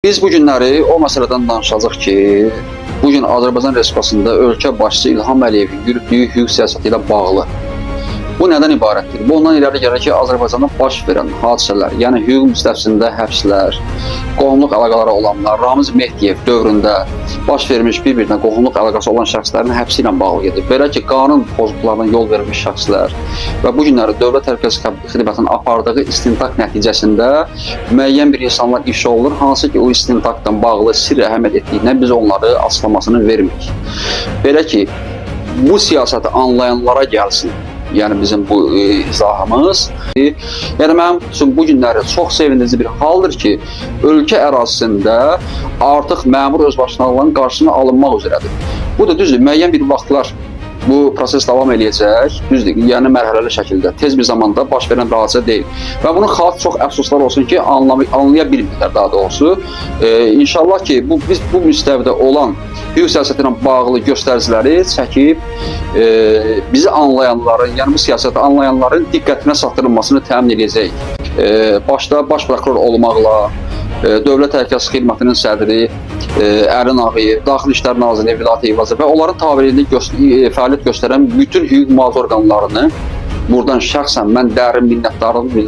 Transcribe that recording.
Biz bu günləri o məsələdən danışacağıq ki, bu gün Azərbaycan Respublikasında ölkə başçısı İlham Əliyevin yürütdüyü hüquq siyasəti ilə bağlı. Bu nədən ibarətdir? Bu ondan irəli gəlir ki, Azərbaycanda baş verən hadisələr, yəni hüquq müstəvisində həbslər, qohumluq əlaqələri olanlar, Ramiz Mehdiyev dövründə baş vermiş bir-birinə qohumluq əlaqəsi olan şəxslərin həbsi ilə bağlı gedir. Belə ki, qanun pozuntularına yol vermiş şəxslər və bu günləri Dövlət Təhlükəsizlik Xidmətinin apardığı istintaq nəticəsində müəyyən bir insanlar ifşa olunur, hansı ki, o istintaqdan bağlı sirr əhəmiyyət etdiyindən biz onları açıqlamasını vermirik. Belə ki, bu siyasəti anlayanlara gəlsin. Yəni bizim bu izahımız. Yəni mənim üçün bu günləri çox sevindirici bir haldır ki, ölkə ərazisində artıq məmur özbaşınalıqların qarşısına alınmaq üzrədir. Bu da düzdür, müəyyən bir vaxtlar bu proses davam eləyəcək, düzdür, yəni mərhələli şəkildə, tez bir zamanda baş verən bir hadisə deyil. Və bunun xalq çox əfsuslar olsun ki, anlaya bilmirlər daha doğrusu. İnşallah ki, biz bu müstəvidə olan hüquq siyasəti ilə bağlı göstəriciləri çəkib, bizi anlayanların, yəni bu siyasəti anlayanların diqqətinə çatdırılmasını təmin edəcək. Başda baş prokuror olmaqla, Dövlət Təhlükəsizlik Xidmətinin sədri Ərin Ağayev, Daxili İşlər Naziri Vilayət Eyvazov və onların tabeliyində fəaliyyət göstərən bütün hüquq mühafizə orqanlarını buradan şəxsən mən dərin minnətdarlıq bildirirəm.